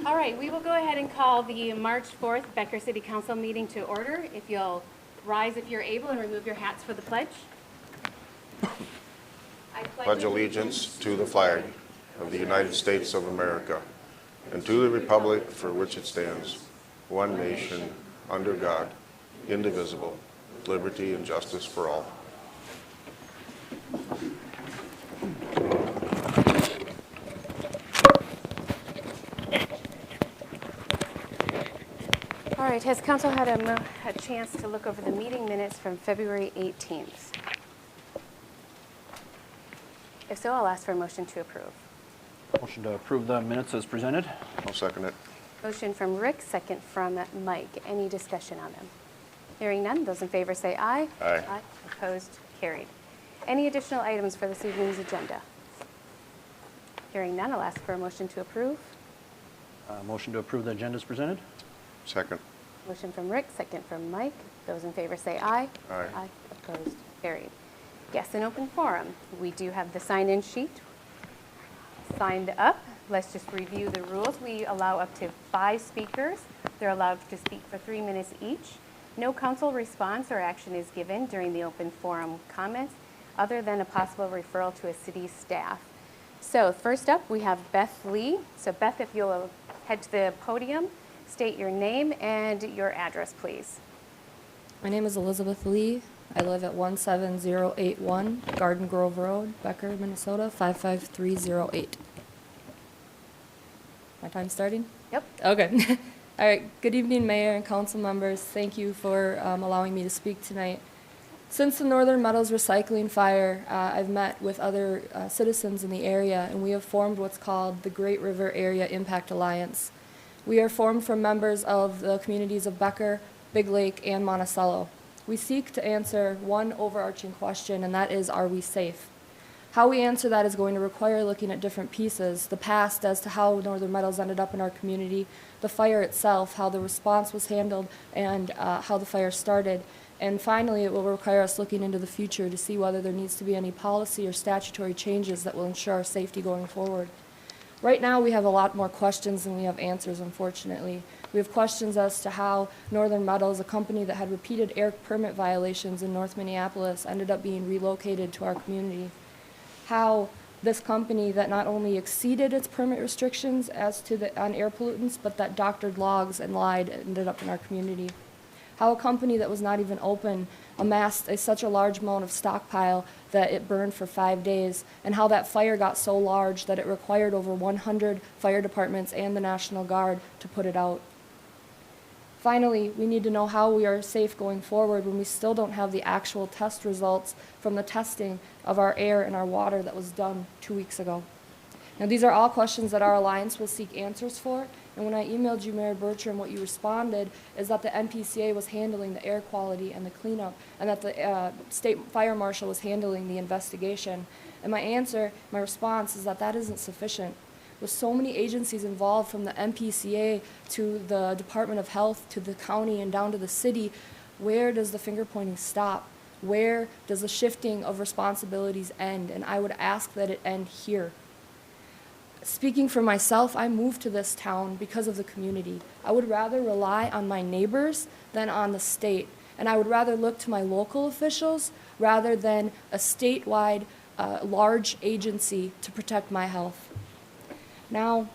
All right, we will go ahead and call the March 4th Becker City Council meeting to order. If you'll rise if you're able and remove your hats for the pledge. I Pledge allegiance to the flag of the United States of America and to the republic for which it stands, one nation, under God, indivisible, with liberty and justice for all. All right, has council had a chance to look over the meeting minutes from February 18th? If so, I'll ask for a motion to approve. Motion to approve the minutes as presented. I'll second it. Motion from Rick, second from Mike. Any discussion on them? Hearing none, those in favor say aye. Aye. Opposed, carried. Any additional items for this evening's agenda? Hearing none, I'll ask for a motion to approve. Motion to approve the agenda as presented. Second. Motion from Rick, second from Mike. Those in favor say aye. Aye. Opposed, carried. Yes, in open forum. We do have the sign-in sheet signed up. Let's just review the rules. We allow up to 5 speakers. They're allowed to speak for 3 minutes each. No council response or action is given during the open forum comments, other than a possible referral to a city staff. So first up, we have Beth Lee. So Beth, if you'll head to the podium, state your name and your address, please. My name is Elizabeth Lee. I live at 17081 Garden Grove Road, Becker, Minnesota, 55308. My time starting? Yep. Okay. All right. Good evening, Mayor and council members. Thank you for allowing me to speak tonight. Since the Northern Meadows recycling fire, I've met with other citizens in the area, and we have formed what's called the Great River Area Impact Alliance. We are formed from members of the communities of Becker, Big Lake, and Monticello. We seek to answer one overarching question, and that is, are we safe? How we answer that is going to require looking at different pieces: the past as to how Northern Meadows ended up in our community, the fire itself, how the response was handled, and how the fire started. And finally, it will require us looking into the future to see whether there needs to be any policy or statutory changes that will ensure our safety going forward. Right now, we have a lot more questions than we have answers, unfortunately. We have questions as to how Northern Meadows, a company that had repeated air permit violations in North Minneapolis, ended up being relocated to our community. How this company that not only exceeded its permit restrictions as to on air pollutants, but that doctored logs and lied, ended up in our community. How a company that was not even open amassed such a large amount of stockpile that it burned for 5 days, and how that fire got so large that it required over 100 fire departments and the National Guard to put it out. Finally, we need to know how we are safe going forward when we still don't have the actual test results from the testing of our air and our water that was done 2 weeks ago. Now, these are all questions that our alliance will seek answers for, and when I emailed you, Mayor Bertram, what you responded is that the NPCA was handling the air quality and the cleanup, and that the state fire marshal was handling the investigation. And my response is that that isn't sufficient. With so many agencies involved, from the NPCA to the Department of Health to the county and down to the city, where does the finger pointing stop? Where does the shifting of responsibilities end? And I would ask that it end here. Speaking for myself, I moved to this town because of the community. I would rather rely on my neighbors than on the state. And I would rather look to my local officials rather than a statewide large agency to protect my health. Now,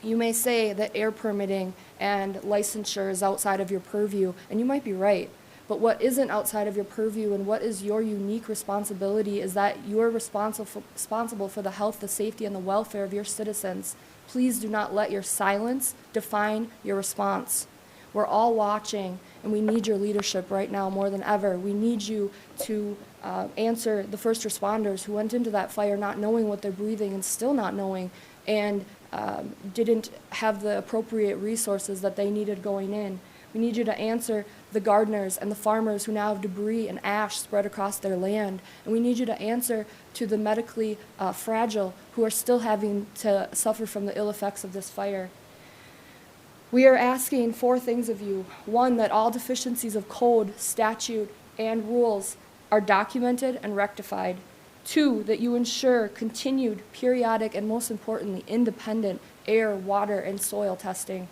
you may say that air permitting and licensure is outside of your purview, and you might be right. But what isn't outside of your purview and what is your unique responsibility is that you're responsible for the health, the safety, and the welfare of your citizens. Please do not let your silence define your response. We're all watching, and we need your leadership right now more than ever. We need you to answer the first responders who went into that fire not knowing what they're breathing and still not knowing, and didn't have the appropriate resources that they needed going in. We need you to answer the gardeners and the farmers who now have debris and ash spread across their land. And we need you to answer to the medically fragile who are still having to suffer from the ill effects of this fire. We are asking 4 things of you. 1, that all deficiencies of code, statute, and rules are documented and rectified. 2, that you ensure continued, periodic, and most importantly, independent air, water, and soil testing,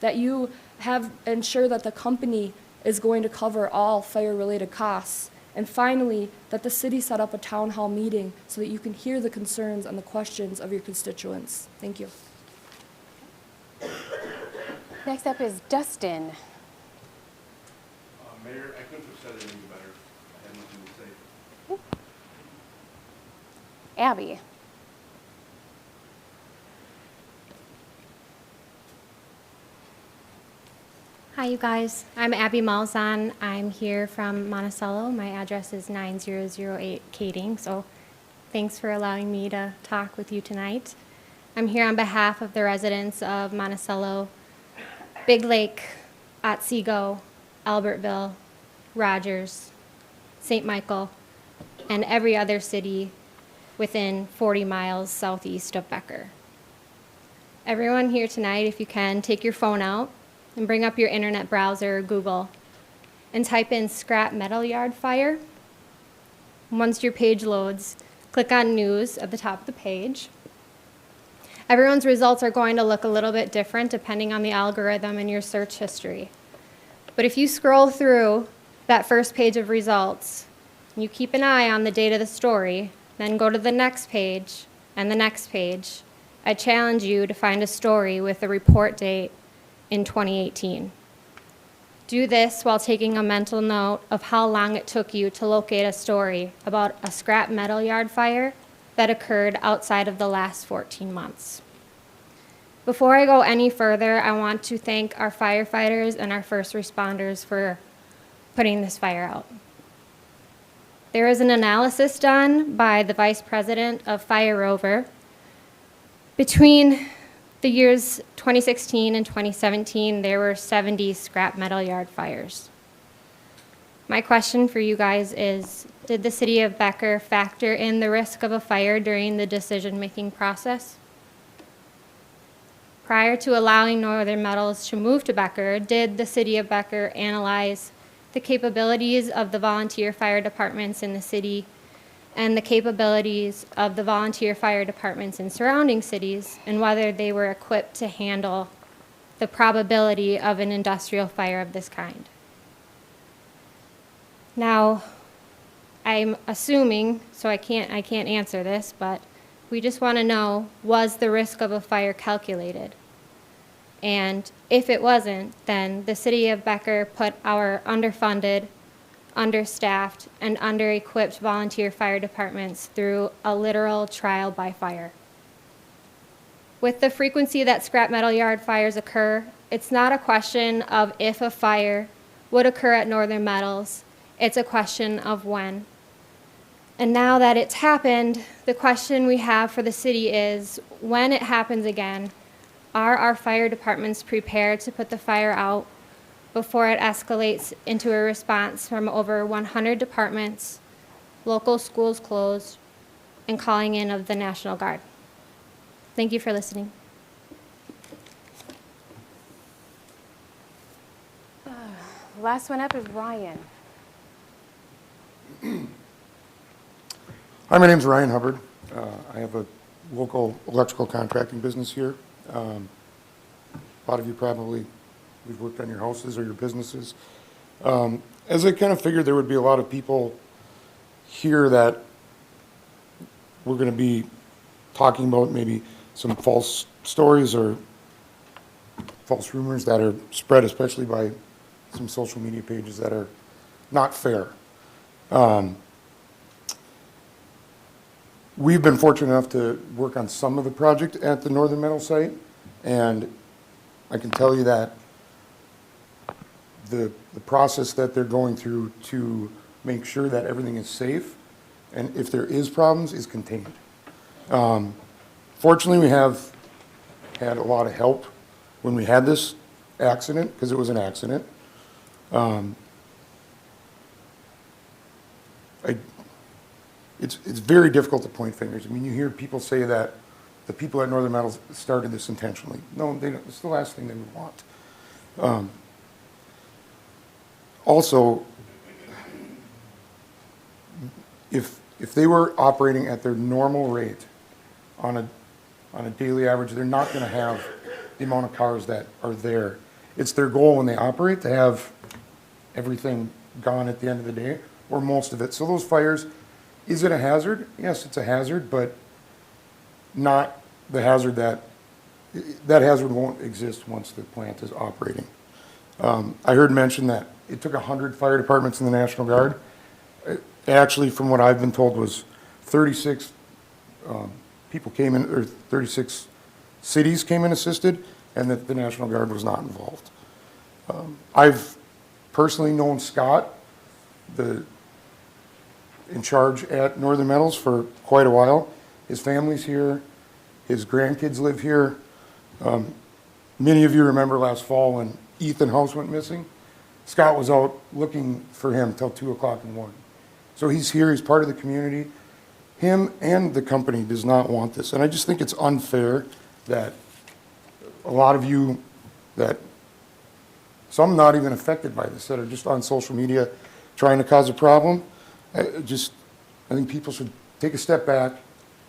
that you have ensure that the company is going to cover all fire-related costs, and finally, that the city set up a town hall meeting so that you can hear the concerns and the questions of your constituents. Thank you. Next up is Dustin. Mayor, I couldn't have said it any better. I had nothing to say. Abby. Hi, you guys. I'm Abby Malzahn. I'm here from Monticello. My address is 9008 Kading, so thanks for allowing me to talk with you tonight. I'm here on behalf of the residents of Monticello, Big Lake, Otsego, Albertville, Rogers, St. Michael, and every other city within 40 miles southeast of Becker. Everyone here tonight, if you can, take your phone out and bring up your internet browser or Google and type in scrap metal yard fire. Once your page loads, click on news at the top of the page. Everyone's results are going to look a little bit different depending on the algorithm in your search history. But if you scroll through that first page of results, you keep an eye on the date of the story, then go to the next page and the next page, I challenge you to find a story with a report date in 2018. Do this while taking a mental note of how long it took you to locate a story about a scrap metal yard fire that occurred outside of the last 14 months. Before I go any further, I want to thank our firefighters and our first responders for putting this fire out. There is an analysis done by the Vice President of Fire Rover between the years 2016 and 2017, there were 70 scrap metal yard fires. My question for you guys is, did the city of Becker factor in the risk of a fire during the decision-making process? Prior to allowing Northern Metals to move to Becker, did the city of Becker analyze the capabilities of the volunteer fire departments in the city and the capabilities of the volunteer fire departments in surrounding cities, and whether they were equipped to handle the probability of an industrial fire of this kind? Now, I'm assuming, so I can't answer this, but we just want to know, was the risk of a fire calculated? And if it wasn't, then the city of Becker put our underfunded, understaffed, and under-equipped volunteer fire departments through a literal trial by fire. With the frequency that scrap metal yard fires occur, it's not a question of if a fire would occur at Northern Metals, it's a question of when. And now that it's happened, the question we have for the city is, when it happens again, are our fire departments prepared to put the fire out before it escalates into a response from over 100 departments, local schools closed, and calling in of the National Guard? Thank you for listening. Last one up is Ryan. Hi, my name's Ryan Hubbard. I have a local electrical contracting business here. A lot of you probably, we've worked on your houses or your businesses. As I kind of figured there would be a lot of people here that we're going to be talking about maybe some false stories or false rumors that are spread, especially by some social media pages that are not fair. We've been fortunate enough to work on some of the project at the Northern Metal site, and I can tell you that the process that they're going through to make sure that everything is safe, and if there is problems, is contained. Fortunately, we have had a lot of help when we had this accident, because it was an accident. It's very difficult to point fingers. I mean, you hear people say that the people at Northern Metals started this intentionally. No, they don't. It's the last thing they would want. Also, if they were operating at their normal rate on on a daily average, they're not going to have the amount of cars that are there. It's their goal when they operate to have everything gone at the end of the day, or most of it. So those fires, is it a hazard? Yes, it's a hazard, but not the hazard that hazard won't exist once the plant is operating. I heard mention that it took 100 fire departments in the National Guard. Actually, from what I've been told, was 36 people came in, or 36 cities came and assisted, and that the National Guard was not involved. I've personally known Scott, in charge at Northern Metals, for quite a while. His family's here. His grandkids live here. Many of you remember last fall when Ethan House went missing. Scott was out looking for him till 2 o'clock in the morning. So he's here. He's part of the community. Him and the company does not want this. And I just think it's unfair that a lot of you, that some not even affected by this, that are just on social media trying to cause a problem. I think people should take a step back,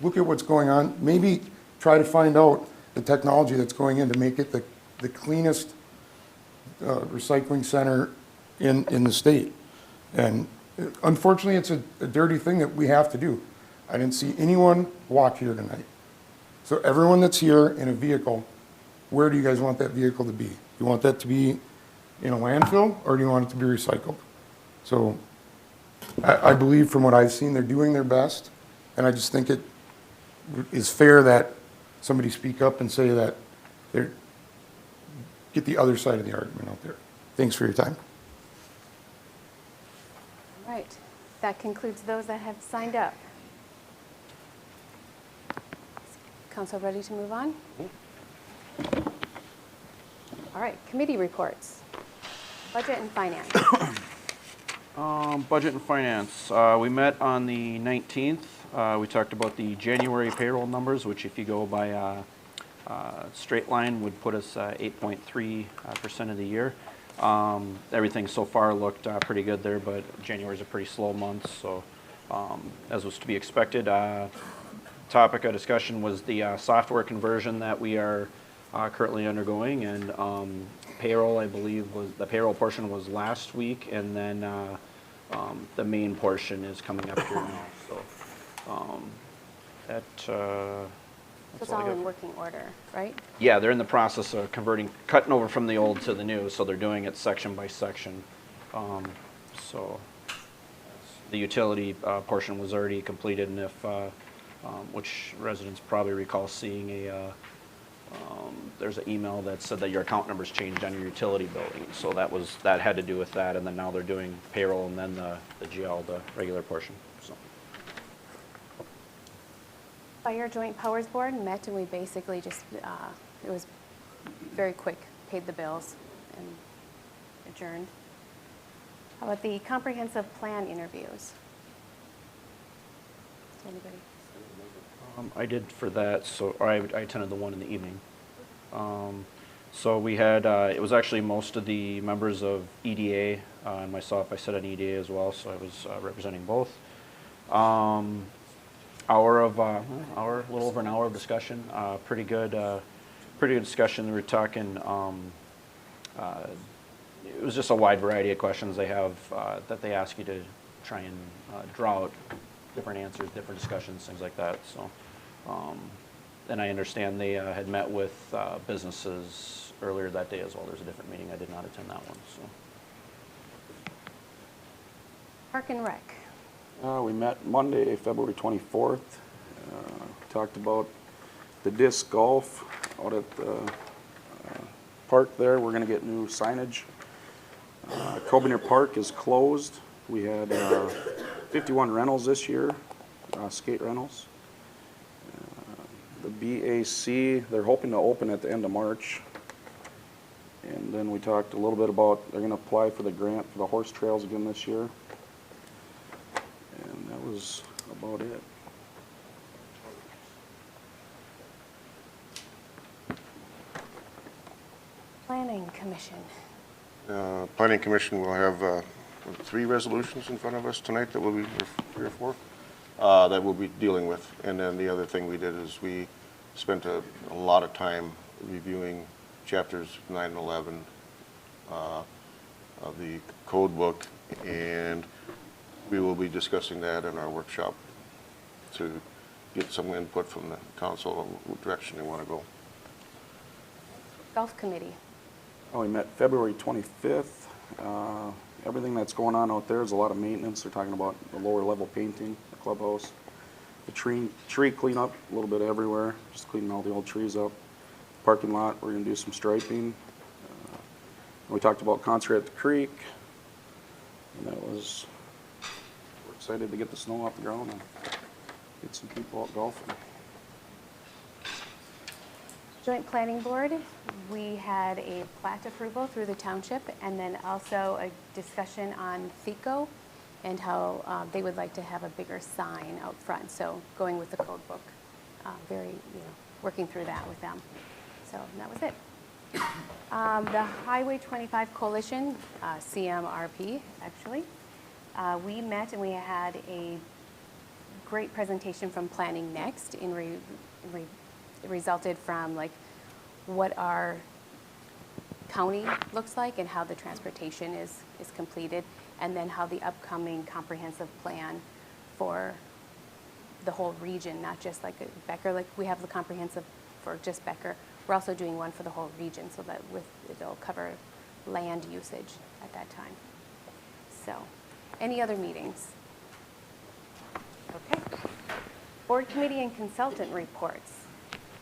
look at what's going on, maybe try to find out the technology that's going in to make it the cleanest recycling center in the state. And unfortunately, it's a dirty thing that we have to do. I didn't see anyone walk here tonight. So everyone that's here in a vehicle, where do you guys want that vehicle to be? You want that to be in a landfill, or do you want it to be recycled? So I believe from what I've seen, they're doing their best, and I just think it is fair that somebody speak up and say that get the other side of the argument out there. Thanks for your time. All right, that concludes those that have signed up. Council ready to move on? All right, committee reports. Budget and finance. Budget and finance. We met on the 19th. We talked about the January payroll numbers, which if you go by straight line would put us 8.3% of the year. Everything so far looked pretty good there, but January is a pretty slow month, so as was to be expected. Topic of discussion was the software conversion that we are currently undergoing, and payroll, I believe, was the payroll portion was last week, and then the main portion is coming up here now. So that's It's all I all got in for- working order, right? Yeah, they're in the process of cutting over from the old to the new, so they're doing it section by section. So the utility portion was already completed, and if, which residents probably recall seeing there's an email that said that your account number's changed on your utility billing. So that had to do with that, and then now they're doing payroll and then the GL, the regular portion, so. Fire Joint Powers Board met, and we basically just, it was very quick, paid the bills and adjourned. How about the comprehensive plan interviews? Anybody? I did for that, so I attended the one in the evening. So we had, it was actually most of the members of EDA and myself. I sat on EDA as well, so I was representing both. A little over an hour of discussion. Pretty good discussion. We were talking. It was just a wide variety of questions they have that they ask you to try and draw out different answers, different discussions, things like that. So, and I understand they had met with businesses earlier that day as well. There's a different meeting. I did not attend that one. So. Park and Rec. We met Monday, February 24th. Talked about the disc golf out at the park there. We're going to get new signage. Cobinger Park is closed. We had 51 rentals this year, skate rentals. The BAC, they're hoping to open at the end of March. And then we talked a little bit about they're going to apply for the grant for the horse trails again this year. And that was about it. Planning Commission. Planning Commission will have 3 resolutions in front of us tonight that we'll be, 3 or 4, that we'll be dealing with. And then the other thing we did is we spent a lot of time reviewing chapters 9 and 11 of the code book, and we will be discussing that in our workshop to get some input from the council on what direction they want to go. Golf committee. We met February 25th. Everything that's going on out there is a lot of maintenance. They're talking about the lower level painting, the clubhouse, the tree cleanup, a little bit everywhere, just cleaning all the old trees up. Parking lot, we're gonna do some striping. We talked about concert at the creek, and we're excited to get the snow off the ground and get some people out golfing. Joint Planning Board, we had a plat approval through the township, and then also a discussion on FECO and how they would like to have a bigger sign out front. So going with the code book, working through that with them. So that was it. The Highway 25 Coalition, CMRP, actually, we met and we had a great presentation from Planning Next. It resulted from like what our county looks like and how the transportation is completed, and then how the upcoming comprehensive plan for the whole region, not just like Becker, like we have the comprehensive for just Becker. We're also doing one for the whole region, so that it'll cover land usage at that time. So, any other meetings? Okay. Board committee and consultant reports.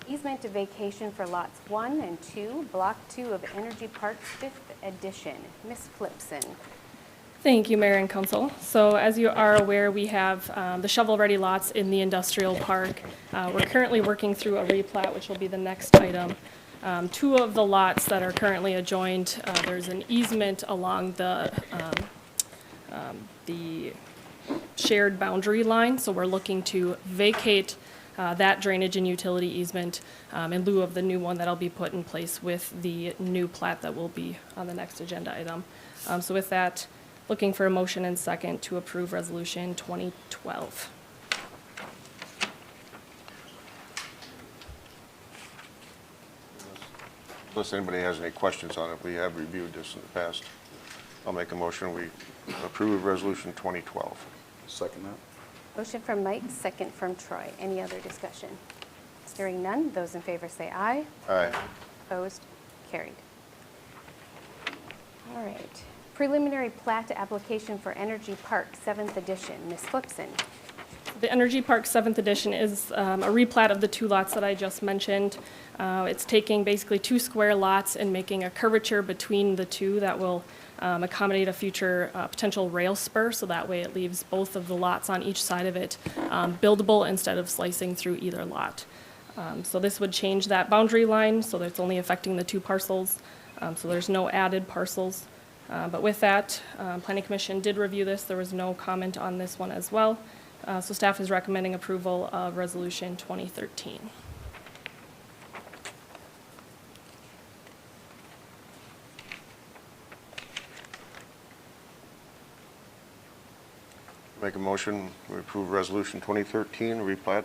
Easement to vacation for lots 1 and 2, block 2 of Energy Parks 5th edition. Ms. Flipson. Thank you, Mayor and Council. So as you are aware, we have the shovel-ready lots in the industrial park. We're currently working through a replat, which will be the next item. 2 of the lots that are currently adjoined, there's an easement along the shared boundary line, so we're looking to vacate that drainage and utility easement in lieu of the new one that'll be put in place with the new plat that will be on the next agenda item. So with that, looking for a motion and second to approve Resolution 2012. Unless anybody has any questions on it, we have reviewed this in the past. I'll make a motion, we approve Resolution 2012. Second that. Motion from Mike, second from Troy. Any other discussion? Hearing none, those in favor say aye. Aye. Opposed? Carried. All right. Preliminary plat application for Energy Park 7th edition. Ms. Flipson. The Energy Park 7th edition is a replat of the 2 lots that I just mentioned. It's taking basically 2 square lots and making a curvature between the 2 that will accommodate a future potential rail spur, so that way it leaves both of the lots on each side of it buildable instead of slicing through either lot. So this would change that boundary line so that it's only affecting the 2 parcels, so there's no added parcels. But with that, Planning Commission did review this. There was no comment on this one as well. So staff is recommending approval of Resolution 2013. Make a motion, we approve Resolution 2013, replat.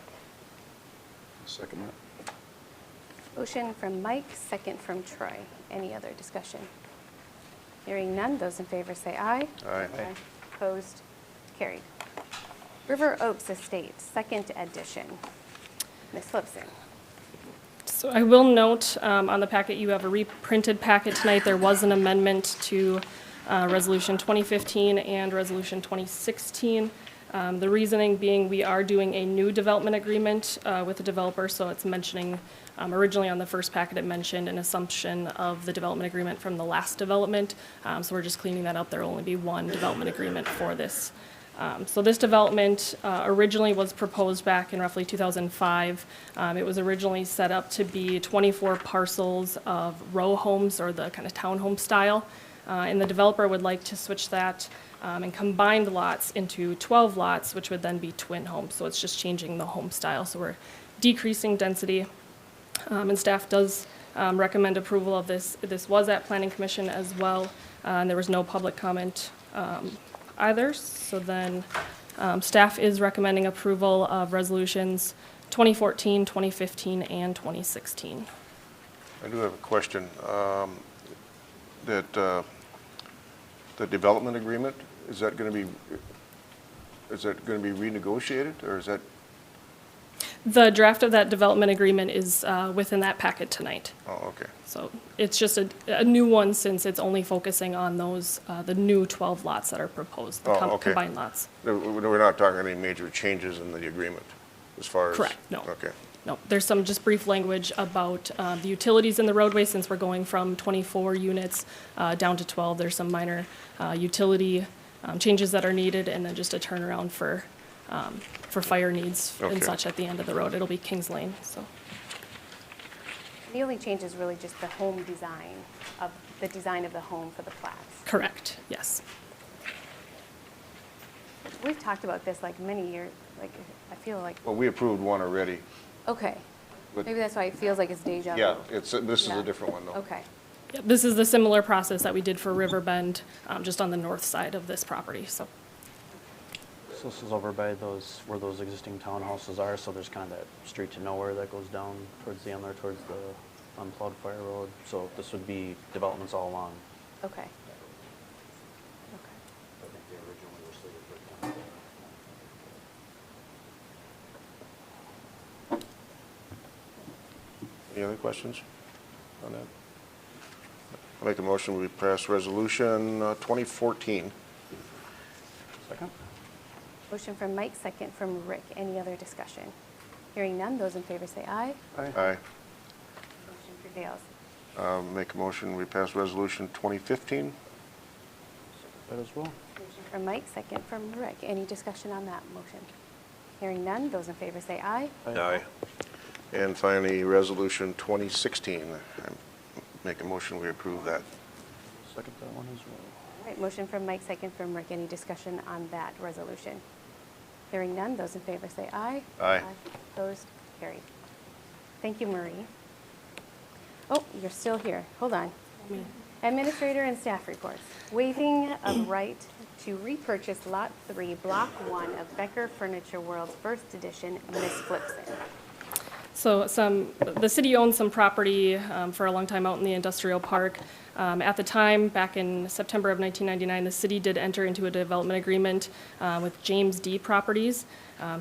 Second that. Motion from Mike, second from Troy. Any other discussion? Hearing none, those in favor say aye. Aye. Opposed? Carried. River Oaks Estates, 2nd edition. Ms. Flipson. So I will note on the packet, you have a reprinted packet tonight. There was an amendment to Resolution 2015 and Resolution 2016. The reasoning being we are doing a new development agreement with the developer, so it's mentioning, originally on the first packet it mentioned an assumption of the development agreement from the last development, so we're just cleaning that up. There will only be one development agreement for this. So this development originally was proposed back in roughly 2005. It was originally set up to be 24 parcels of row homes, or the kind of townhome style, and the developer would like to switch that and combine the lots into 12 lots, which would then be twin homes. So it's just changing the home style. So we're decreasing density, and staff does recommend approval of this. This was at Planning Commission as well, and there was no public comment either. So then staff is recommending approval of resolutions 2014, 2015, and 2016. I do have a question. The development agreement, is that going to be renegotiated, or is that? The draft of that development agreement is within that packet tonight. Oh, okay. So it's just a new one since it's only focusing on those, the new 12 lots that are proposed, the Oh, okay. combined lots. We're not talking any major changes in the agreement as far as? Correct, no. Okay. No, there's some just brief language about the utilities in the roadway, since we're going from 24 units down to 12. There's some minor utility changes that are needed, and then just a turnaround for fire needs Okay. and such at the end of the road. It'll be Kings Lane, so. The only change is really just the home design of the home for the plats. Correct, yes. We've talked about this like many years, like, I feel like, Well, we approved one already. okay. But- Maybe that's why it feels like it's deja vu. Yeah, this is Yeah. a different one, though. Okay. Yep, this is the similar process that we did for Riverbend, just on the north side of this property, so. So this is over by where those existing townhouses are, so there's kind of that street to nowhere that goes down towards the end there, towards the unplowed fire road. So this would be developments all along. Okay. Okay. Any other questions on that? I'll make a motion, we pass resolution 2014. Second? Motion from Mike, second from Rick. Any other discussion? Hearing none, those in favor say aye. Aye. Motion prevails. Make a motion, we pass resolution 2015. That as well. Motion from Mike, second from Rick. Any discussion on that motion? Hearing none, those in favor say aye. Aye. And finally, resolution 2016. Make a motion, we approve that. Second that one as well. All right, motion from Mike, second from Rick. Any discussion on that resolution? Hearing none, those in favor say aye. Aye. Opposed? Carried. Thank you, Marie. Oh, you're still here. Hold on. Administrator and staff reports. Waiving of right to repurchase Lot 3, Block 1 of Becker Furniture World's First Edition, Miss Flipson. So the city owns some property for a long time out in the industrial park. At the time, back in September of 1999, the city did enter into a development agreement with James D. Properties.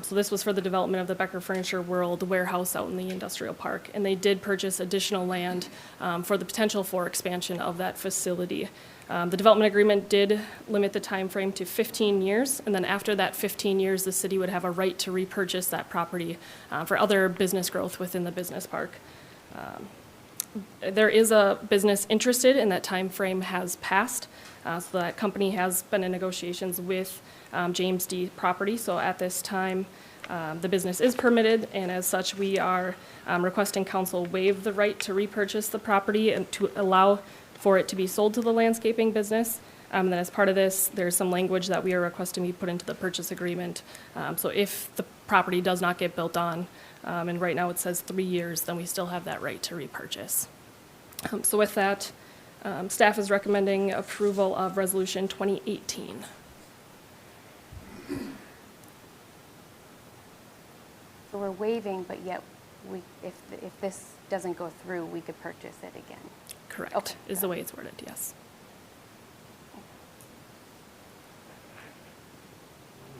So this was for the development of the Becker Furniture World warehouse out in the industrial park. And they did purchase additional land for the potential for expansion of that facility. The development agreement did limit the time frame to 15 years, and then after that 15 years, the city would have a right to repurchase that property for other business growth within the business park. There is a business interested, and that time frame has passed. So that company has been in negotiations with James D. Property. So at this time, the business is permitted, and as such, we are requesting council waive the right to repurchase the property and to allow for it to be sold to the landscaping business. Then as part of this, there's some language that we are requesting be put into the purchase agreement. So if the property does not get built on, and right now it says 3 years, then we still have that right to repurchase. So with that, staff is recommending approval of Resolution 2018. So we're waiving, but yet if this doesn't go through, we could purchase it again. Correct, Okay. is the way it's worded, yes.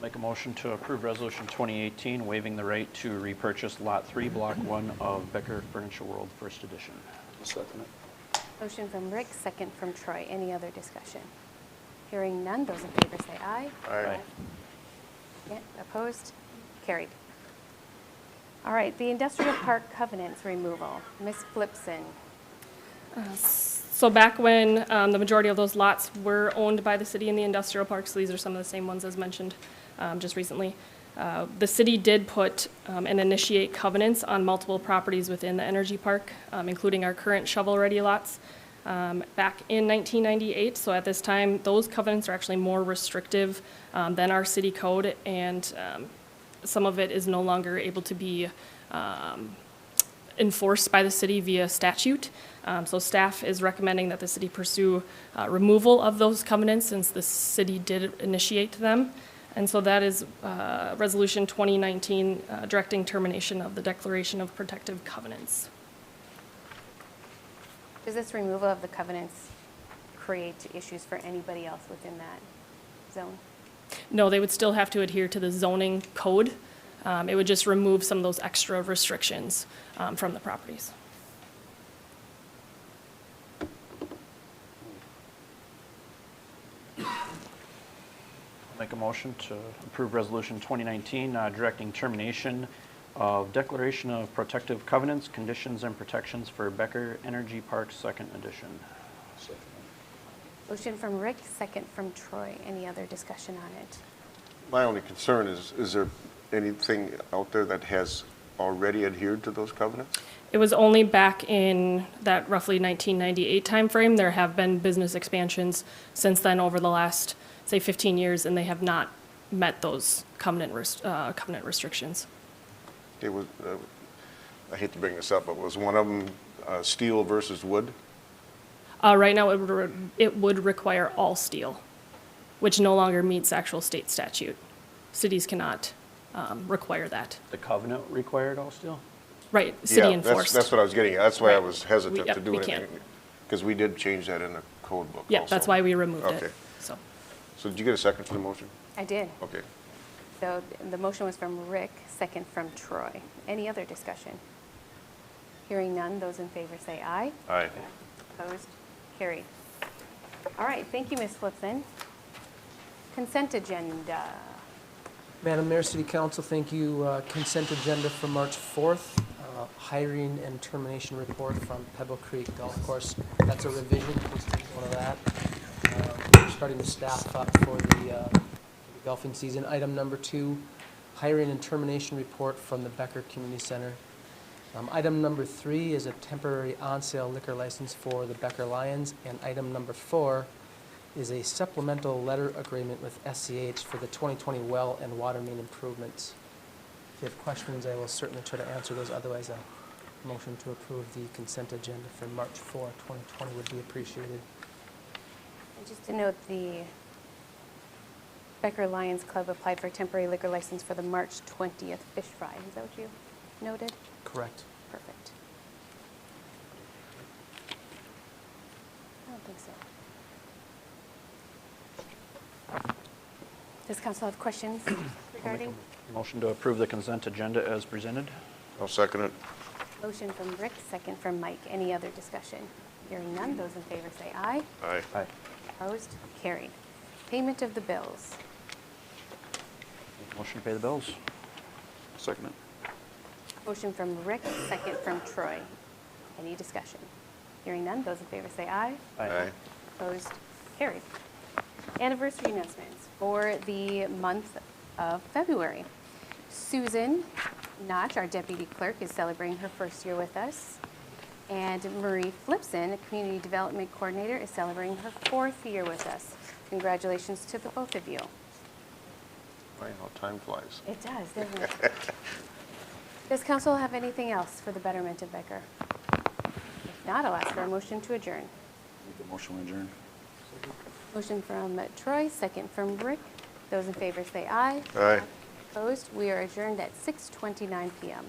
Make a motion to approve Resolution 2018, waiving the right to repurchase Lot 3, Block 1 of Becker Furniture World First Edition. Second it. Motion from Rick, second from Troy. Any other discussion? Hearing none, those in favor say aye. Aye. Yeah, opposed? Carried. All right, the industrial park covenants removal. Ms. Flipson. So back when the majority of those lots were owned by the city in the industrial park, so these are some of the same ones as mentioned just recently, the city did put and initiate covenants on multiple properties within the energy park, including our current shovel-ready lots, back in 1998. So at this time, those covenants are actually more restrictive than our city code, and some of it is no longer able to be enforced by the city via statute. So staff is recommending that the city pursue removal of those covenants since the city did initiate them. And so that is Resolution 2019 directing termination of the Declaration of Protective Covenants. Does this removal of the covenants create issues for anybody else within that zone? No, they would still have to adhere to the zoning code. It would just remove some of those extra restrictions from the properties. Make a motion to approve Resolution 2019, directing termination of Declaration of Protective Covenants, Conditions, and Protections for Becker Energy Park, Second Edition. Motion from Rick, second from Troy. Any other discussion on it? My only concern is there anything out there that has already adhered to those covenants? It was only back in that roughly 1998 timeframe. There have been business expansions since then over the last, say, 15 years, and they have not met those covenant restrictions. It was, I hate to bring this up, but was one of them steel versus wood? Right now, it would require all steel, which no longer meets actual state statute. Cities cannot require that. The covenant required all steel? Right, city Yeah, enforced. that's what I was getting at. That's why I Right. was hesitant Yep, to do we anything. can't. Because we did change that in the code book Yeah, also. that's why we removed it. Okay. So, So did you get a second for the motion? I did. Okay. So the motion was from Rick, second from Troy. Any other discussion? Hearing none, those in favor say aye. Aye. Opposed? Carried. All right, thank you, Ms. Flipson. Consent agenda. Madam Mayor, City Council, thank you. Consent agenda for March 4th, hiring and termination report from Pebble Creek Golf Course. That's a revision, please take one of that. We're starting to staff up for the golfing season. Item number 2, hiring and termination report from the Becker Community Center. Item number 3 is a temporary on-sale liquor license for the Becker Lions. And item number 4 is a supplemental letter agreement with SCH for the 2020 well and water main improvements. If you have questions, I will certainly try to answer those. Otherwise, a motion to approve the consent agenda for March 4, 2020 would be appreciated. And just to note, the Becker Lions Club applied for a temporary liquor license for the March 20th fish fry. Is that what you noted? Correct. Perfect. I don't think so. Does council have questions regarding? Motion to approve the consent agenda as presented. I'll second it. Motion from Rick, second from Mike. Any other discussion? Hearing none, those in favor say aye. Aye. Aye. Opposed? Carried. Payment of the bills. Motion to pay the bills. Second it. Motion from Rick, second from Troy. Any discussion? Hearing none, those in favor say aye. Aye. Opposed? Carried. Anniversary announcements for the month of February. Susan Notch, our deputy clerk, is celebrating her first year with us. And Marie Flipson, a community development coordinator, is celebrating her 4th year with us. Congratulations to the both of you. Right, how time flies. It does, doesn't it? Does council have anything else for the betterment of Becker? If not, I'll ask for a motion to adjourn. Make a motion to adjourn. Motion from Troy, second from Rick. Those in favor say aye. Aye. Opposed? We are adjourned at 6:29 PM.